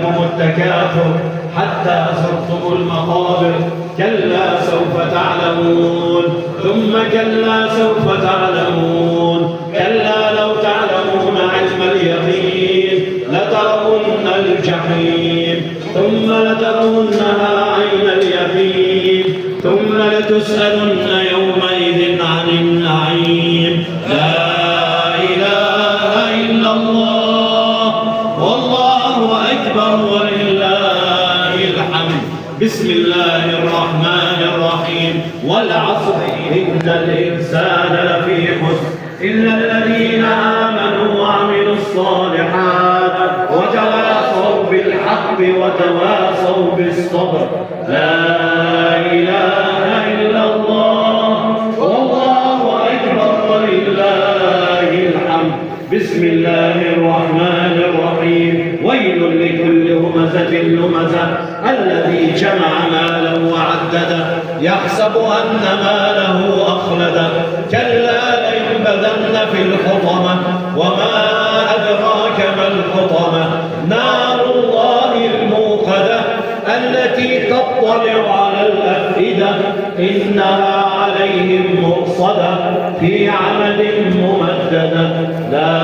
التكاثر حتى زرتم المقابر كلا سوف تعلمون ثم كلا سوف تعلمون كلا لو تعلمون علم اليقين لترون الجحيم ثم لترونها عين اليقين ثم لتسألن يومئذ عن النعيم. لا إله إلا الله والله أكبر ولله الحمد. بسم الله الرحمن الرحيم. والعصر إن الإنسان لفي خسر إلا الذين آمنوا وعملوا الصالحات وتواصوا بالحق وتواصوا بالصبر. لا إله إلا الله والله أكبر ولله الحمد. بسم الله الرحمن الرحيم. ويل لكل همزة لمزة الذي جمع مالا وعدده يحسب أن ماله أخلده كلا لينبذن في الحطمة وما أدراك ما الحطمة نار الله الموقدة التي تطلع على الأفئدة إنها عليهم مؤصدة في عمد ممددة. لا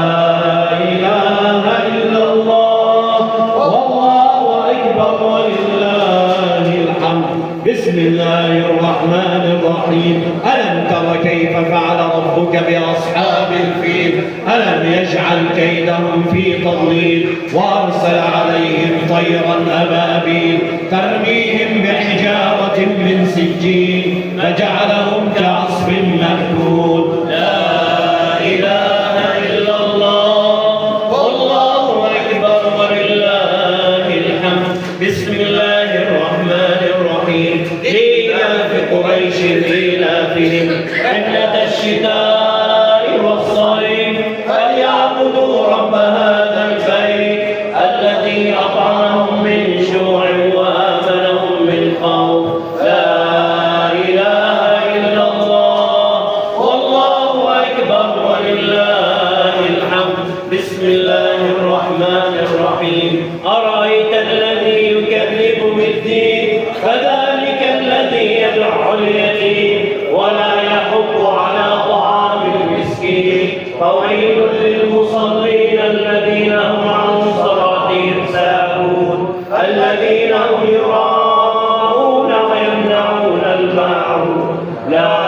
إله إلا الله والله أكبر ولله الحمد. بسم الله الرحمن الرحيم. ألم تر كيف فعل ربك بأصحاب الفيل ألم يجعل كيدهم في تضليل وأرسل عليهم طيرا أبابيل ترميهم بحجارة من سجيل فجعلهم كعصف مأكول. لا إله إلا الله والله أكبر ولله الحمد. بسم الله الرحمن الرحيم. إيلاف قريش إيلافهم رحلة الشتاء والصيف فليعبدوا رب هذا البيت الذي أطعمهم من جوع وآمنهم من خوف. لا إله إلا الله والله أكبر ولله الحمد. بسم الله الرحمن الرحيم. أرأيت الذي يكذب بالدين فذلك الذي يدع اليتيم ولا يحض على طعام المسكين فويل للمصلين الذين هم عن صلاتهم ساهون الذين هم يراءون ويمنعون الماعون. لا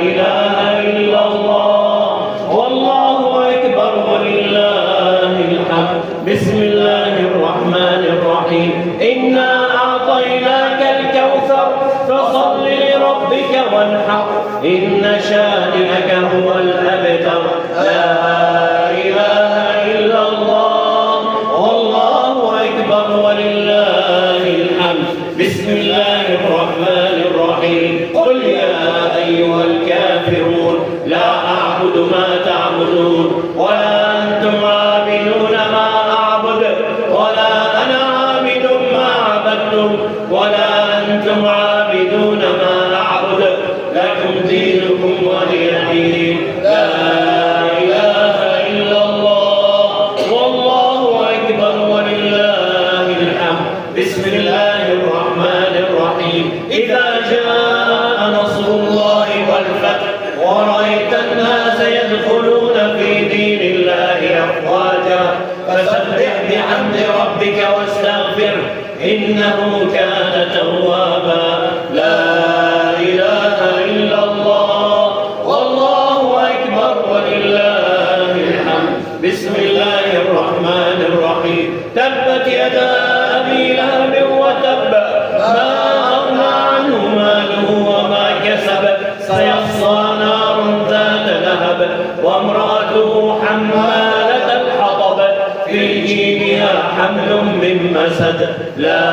إله إلا الله والله أكبر ولله الحمد. بسم الله الرحمن الرحيم. إنا أعطيناك الكوثر فصل لربك وانحر إن شانئك هو الأبتر. لا إله إلا الله والله أكبر ولله الحمد. بسم الله الرحمن الرحيم. قل يا أيها الكافرون لا أعبد ما تعبدون ولا أنتم عابدون ما أعبد ولا أنا عابد ما عبدتم ولا أنتم عابدون ما أعبد لكم دينكم ولي دين. لا إله إلا الله والله أكبر ولله الحمد. بسم الله الرحمن الرحيم. إذا جاء نصر الله والفتح ورأيت الناس يدخلون في دين الله أفواجا فسبح بحمد ربك واستغفره إنه كان توابا. لا إله إلا الله والله أكبر ولله الحمد. بسم الله الرحمن الرحيم. تبت يدا أبي لهب وتب ما أغنى عنه ماله وما كسب سيصلى نارا ذات لهب وامرأته حمالة الحطب في جيبها حمل من مسد. لا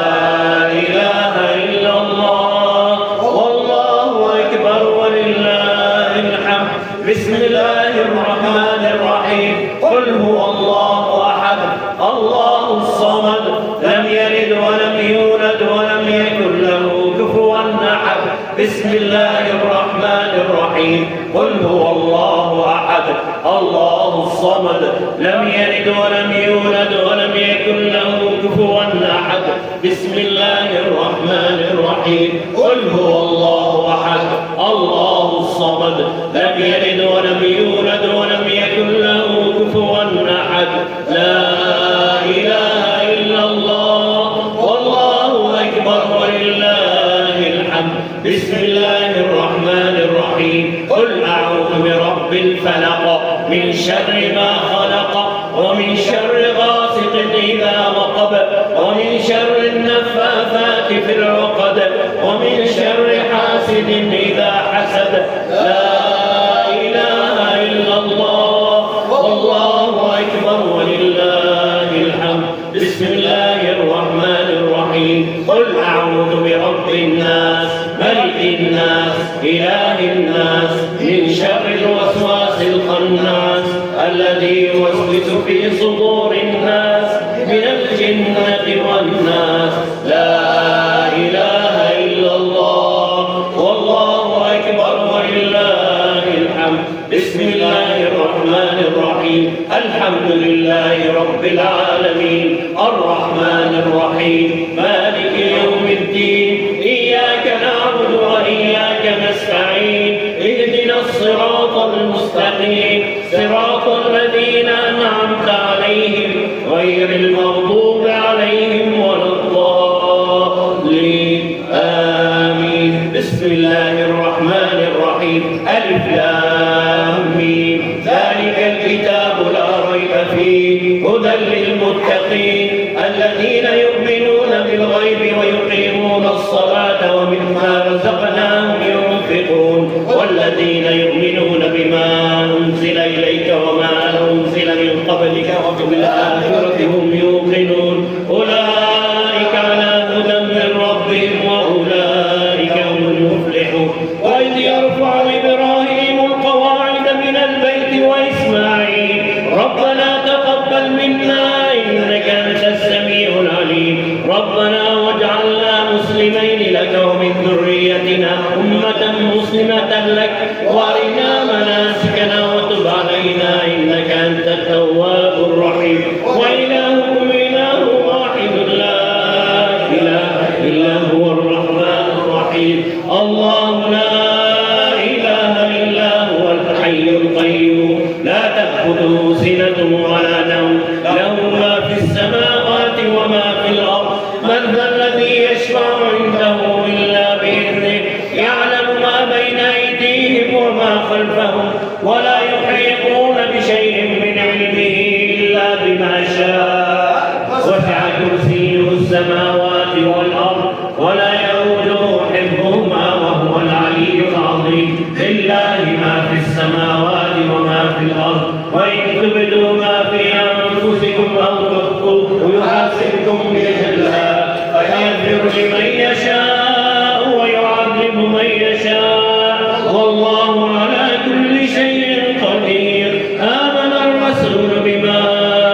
إله إلا الله والله أكبر ولله الحمد. بسم الله الرحمن الرحيم. قل هو الله أحد الله الصمد لم يلد ولم يولد ولم يكن له كفوا أحد. بسم الله الرحمن الرحيم. قل هو الله أحد الله الصمد لم يلد ولم يولد ولم يكن له كفوا أحد. بسم الله الرحمن الرحيم. قل هو الله أحد الله الصمد لم يلد ولم يولد ولم يكن له كفوا أحد. لا إله إلا الله والله أكبر ولله الحمد. بسم الله الرحمن الرحيم. قل أعوذ برب الفلق من شر ما خلق ومن شر غاسق إذا وقب ومن شر النفاثات في العقد ومن شر حاسد إذا حسد. لا إله إلا الله والله أكبر ولله الحمد. بسم الله الرحمن الرحيم. قل أعوذ برب الناس ملك الناس إله الناس من شر الوسواس الخناس الذي يوسوس في صدور الناس من الجنة والناس. لا إله إلا الله والله أكبر ولله الحمد. بسم الله الرحمن الرحيم. الحمد لله رب العالمين الرحمن الرحيم مالك يوم الدين. إياك نعبد وإياك نستعين. اهدنا الصراط المستقيم صراط الذين أنعمت عليهم غير المغضوب عليهم ولا الضالين. آمين. بسم الله الرحمن الرحيم. ألف لام ميم. ذلك الكتاب لا ريب فيه هدى للمتقين الذين يؤمنون بالغيب ويقيمون الصلاة ومما رزقناهم ينفقون والذين يؤمنون بما أنزل إليك وما أنزل من قبلك وبالآخرة هم يوقنون أولئك على هدى من ربهم وأولئك هم المفلحون. وإذ يرفع إبراهيم القواعد من البيت وإسماعيل ربنا تقبل منا إنك أنت السميع العليم ربنا واجعلنا مسلمين لك ومن ذريتنا أمة مسلمة لك وأرنا مناسكنا وتب علينا إنك أنت التواب الرحيم. وإلهكم إله واحد لا إله إلا هو الرحمن الرحيم. الله لا إله إلا هو الحي القيوم لا تأخذه سنة ولا نوم له ما في السماوات وما في الأرض. من ذا الذي يشفع عنده إلا بإذنه يعلم ما بين أيديهم وما خلفهم ولا يحيطون بشيء من علمه إلا بما شاء. وسع كرسيه السماوات والأرض ولا يؤوده حفظهما وهو العلي العظيم. لله ما في السماوات وما في الأرض وإن تبدوا ما في أنفسكم أو تخفوه يحاسبكم به الله فيغفر لمن يشاء ويعذب من يشاء والله على كل شيء قدير. آمن الرسول بما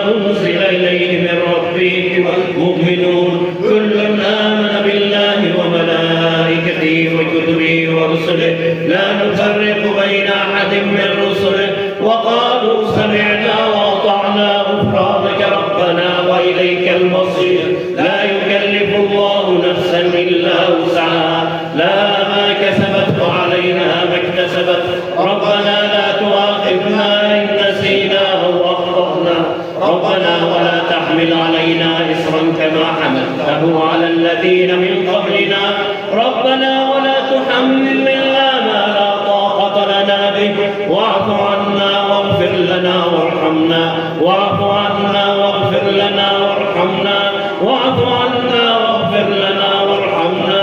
أنزل إليه من ربه والمؤمنون كل آمن بالله وملائكته وكتبه ورسله لا نفرق بين أحد من رسله وقالوا سمعنا وأطعنا غفرانك ربنا وإليك المصير. لا يكلف الله نفسا إلا وسعها لها ما كسبت وعليها ما اكتسبت. ربنا لا تؤاخذنا إن نسينا أو أخطأنا ربنا ولا تحمل علينا إصرا كما حملته على الذين من قبلنا ربنا ولا تحملنا ما لا طاقة لنا به واعف عنا واغفر لنا وارحمنا واعف عنا واغفر لنا وارحمنا واعف عنا واغفر لنا وارحمنا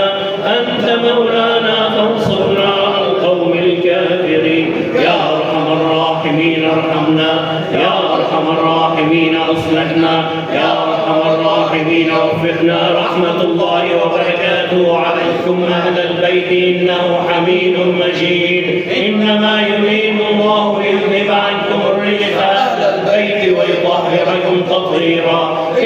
أنت مولانا فانصرنا على القوم الكافرين. يا أرحم الراحمين ارحمنا يا أرحم الراحمين أصلحنا يا أرحم الراحمين وفقنا. رحمة الله وبركاته عليكم أهل البيت إنه حميد مجيد. إنما يريد الله ليذهب عنكم الرجس أهل البيت ويطهركم تطهيرا.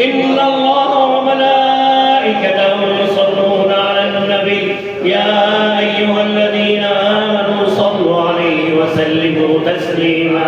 إن الله وملائكته يصلون على النبي يا أيها الذين آمنوا صلوا عليه وسلموا تسليما.